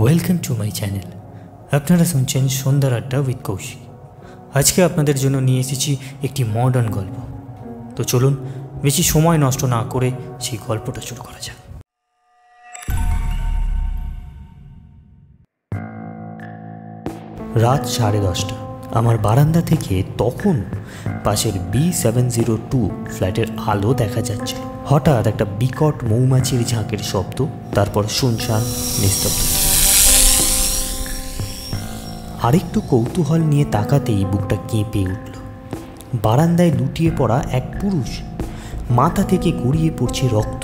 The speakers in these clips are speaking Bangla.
Welcome to my channel. আপনারা শুনছেন সন্ধ্যার আড্ডা উইথ কৌশিক। আজকে আপনাদের জন্য নিয়ে এসেছি একটি মডার্ন গল্প। তো চলুন বেশি সময় নষ্ট না করে সেই গল্পটা শুরু করা যাক। রাত 10:30। আমার বারান্দা থেকে তখন পাশের B702 ফ্ল্যাটের আলো দেখা যাচ্ছিল। হঠাৎ একটা বিকট মৌমাছির ঝাঁকের শব্দ, তারপর শুনশান নিস্তব্ধ। আরেকটু কৌতূহল নিয়ে তাকাতেই বুকটা কেঁপে উঠল। বারান্দায় লুটিয়ে পড়া এক পুরুষ, মাথা থেকে গড়িয়ে পড়ছে রক্ত,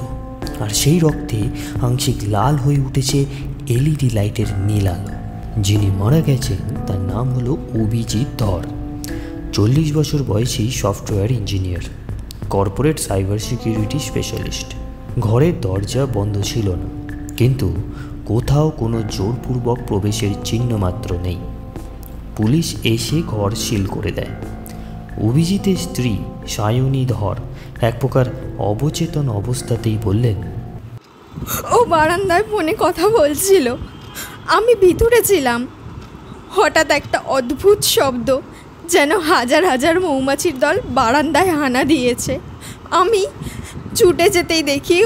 আর সেই রক্তে আংশিক লাল হয়ে উঠেছে LED লাইটের নীল আলো। যিনি মারা গেছেন তার নাম হলো অভিজিৎ ধর। 40 বছর বয়সী software engineer, corporate cyber security specialist. ঘরের দরজা বন্ধ ছিল না, কিন্তু কোথাও কোনো জোরপূর্বক প্রবেশের চিহ্ন মাত্র নেই। পুলিশ এসে ঘর সিল করে দেয়। অভিজিতের স্ত্রী সায়নী ধর এক প্রকার অবচেতন অবস্থাতেই বললেন, ও বারান্দায় ফোনে কথা বলছিল, আমি ভিতরে ছিলাম। হঠাৎ একটা অদ্ভুত শব্দ, যেন হাজার হাজার মৌমাছির দল বারান্দায় হানা দিয়েছে। আমি ছুটে যেতেই দেখি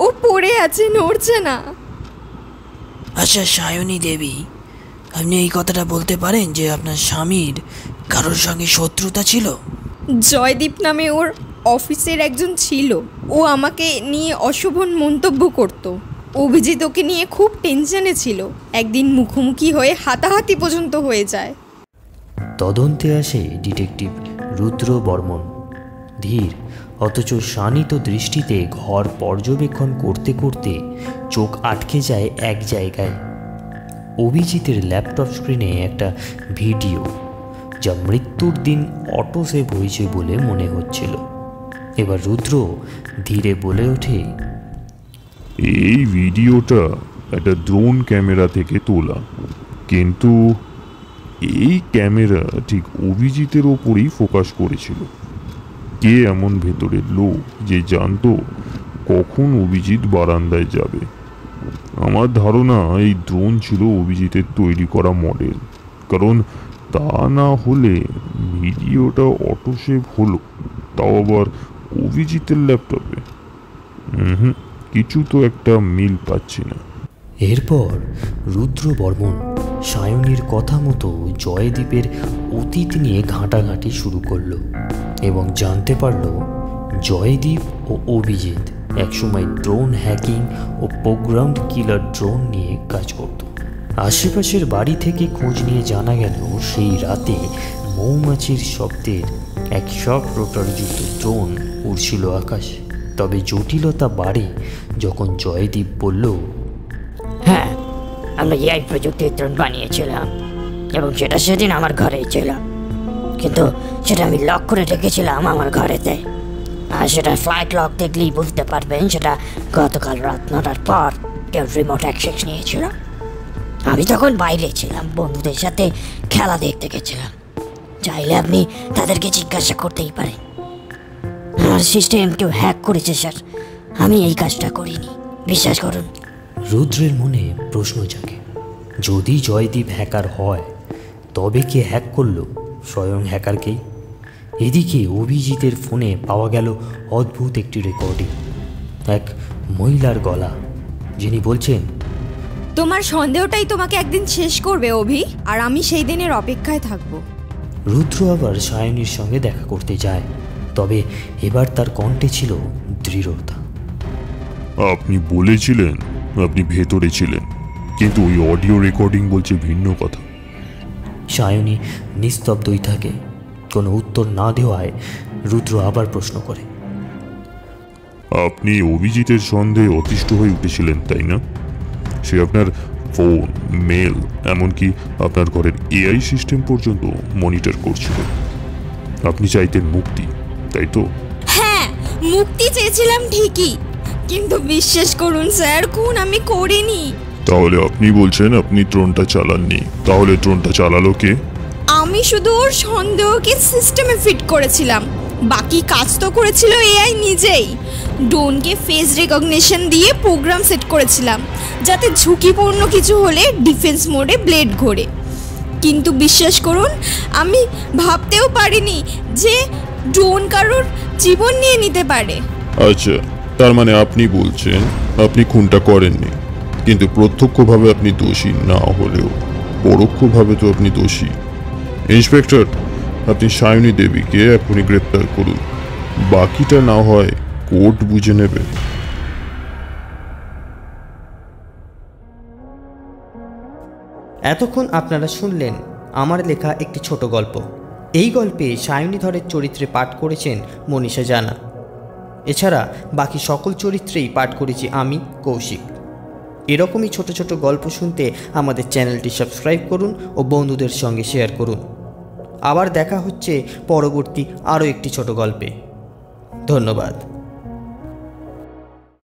ও পড়ে আছে, নড়ছে না। আচ্ছা সায়নী দেবী, আপনি এই কথাটা বলতে পারেন যে আপনার স্বামীর কারোর সঙ্গে শত্রুতা ছিল? জয়দীপ নামে ওর অফিসের একজন ছিল, ও আমাকে নিয়ে অশোভন মন্তব্য করত। অভিজিৎ ওকে নিয়ে খুব টেনশনে ছিল, একদিন মুখোমুখি হয়ে হাতাহাতি পর্যন্ত হয়ে যায়। তদন্তে আসে ডিটেকটিভ রুদ্র বর্মন। ধীর অথচ শানিত দৃষ্টিতে ঘর পর্যবেক্ষণ করতে করতে চোখ আটকে যায় এক জায়গায়। অভিজিতের ল্যাপটপ স্ক্রিনে একটা ভিডিও, যা মৃত্যুর দিন অটো সেভ হয়েছে বলে মনে হচ্ছিল। এবার রুদ্র ধীরে বলে ওঠে, এই ভিডিওটা একটা ড্রোন ক্যামেরা থেকে তোলা, কিন্তু এই ক্যামেরা ঠিক অভিজিতের ওপরেই ফোকাস করেছিল। কে এমন ভেতরের লোক যে জানতো কখন অভিজিৎ বারান্দায় যাবে? আমার ধারণা এই ড্রোন ছিল অভিজিতের তৈরি করা মডেল, কারণ তা না হলে ভিডিওটা অটো সেভ হলো, তাও আবার অভিজিতের ল্যাপটপে। কিছু তো একটা মিল পাচ্ছি না। এরপর রুদ্র বর্মন সায়নীর কথা মতো জয়দীপের অতীত নিয়ে ঘাঁটাঘাঁটি শুরু করল এবং জানতে পারল জয়দীপ ও অভিজিৎ একসময় ড্রোন হ্যাকিং ও প্রোগ্রামড কিলার ড্রোন নিয়ে কাজ করত। আশেপাশের বাড়ি থেকে খোঁজ নিয়ে জানা গেল সেই রাতে মৌমাছির শব্দের এক শক রোটরযুক্ত ড্রোন উড়ছিল আকাশে। তবে জটিলতা বাড়ে যখন জয়দীপ বলল, হ্যাঁ, আমরা AI প্রযুক্তির ড্রোন বানিয়েছিলাম এবং সেটা সেদিন আমার ঘরেই ছিল, কিন্তু সেটা আমি লক করে রেখেছিলাম আমার ঘরেতে। আর সেটা ফ্লাইট লক দেখলেই বুঝতে পারবেন সেটা গতকাল রাত 9টার পর কেউ রিমোট অ্যাক্সেস নিয়েছিল। আমি তখন বাইরে ছিলাম, বন্ধুদের সাথে খেলা দেখতে গেছিলাম। চাইলে আপনি তাদেরকে জিজ্ঞাসা করতেই পারেন। আমার সিস্টেম কেউ হ্যাক করেছে স্যার, আমি এই কাজটা করিনি, বিশ্বাস করুন। রুদ্রের মনে প্রশ্ন জাগে, যদি জয়দীপ হ্যাকার হয় তবে কে হ্যাক করলো? স্বয়ং হ্যাকারকেই। এদিকে অভিজিতের ফোনে পাওয়া গেল অদ্ভুত একটি রেকর্ডিং, এক মহিলার গলা, যিনি বলছেন, তোমার সন্দেহটাই তোমাকে একদিন শেষ করবে অভি, আর আমি সেই দিনের অপেক্ষায় থাকব। রুদ্র আবার সায়নীর সঙ্গে দেখা করতে যায়, তবে এবার তার কণ্ঠে ছিল দৃঢ়তা। আপনি বলেছিলেন আপনি ভেতরে ছিলেন, কিন্তু ওই অডিও রেকর্ডিং বলছে ভিন্ন কথা। সায়নী নিস্তব্ধই থাকে। কোনো উত্তর না দেওয়ায় রুদ্র আবার প্রশ্ন করে, আপনি অভিজিতের সন্দেহে অতিষ্ঠ হয়ে উঠেছিলেন, তাই না? সে আপনার ফোন, মেল, এমনকি আপনার ঘরের AI সিস্টেম পর্যন্ত মনিটর করছিল। আপনি চাইতেন মুক্তি, তাই তো? হ্যাঁ, মুক্তি চেয়েছিলাম ঠিকই, কিন্তু বিশ্বাস করুন স্যার, খুন আমি করিনি। তাহলে আপনি বলছেন আপনি ড্রোনটা চালাননি, তাহলে ড্রোনটা চালালো কে? আমি শুধু ওর সন্দেহকে সিস্টেমে ফিট করেছিলাম, বাকি কাজ তো করেছিল AI নিজেই। ড্রোনকে ফেস রেকগনিশন দিয়ে প্রোগ্রাম সেট করেছিলাম যাতে ঝুঁকিপূর্ণ কিছু হলে ডিফেন্স মোডে ব্লেড ঘোরে। কিন্তু বিশ্বাস করুন, আমি ভাবতেও পারিনি যে ড্রোন কারোর জীবন নিয়ে নিতে পারে। আচ্ছা, তার মানে আপনি বলছেন আপনি খুনটা করেননি, কিন্তু প্রত্যক্ষভাবে আপনি দোষী না হলেও পরোক্ষভাবে তো আপনি দোষী। ইন্সপেক্টর, আপনি সায়নী দেবীকে এখনই গ্রেপ্তার করুন, বাকিটা না হয় কোর্ট বুঝে নেবে। এতক্ষণ আপনারা শুনলেন আমার লেখা একটি ছোট গল্প। এই গল্পে সায়নী ধরের চরিত্রে পাঠ করেছেন মনীষা জানা। এছাড়া বাকি সকল চরিত্রেই পাঠ করেছি আমি, কৌশিক। এরকমই ছোট ছোট গল্প শুনতে আমাদের চ্যানেলটি সাবস্ক্রাইব করুন ও বন্ধুদের সঙ্গে শেয়ার করুন। আবার দেখা হচ্ছে পরবর্তী আরও একটি ছোট গল্পে। ধন্যবাদ।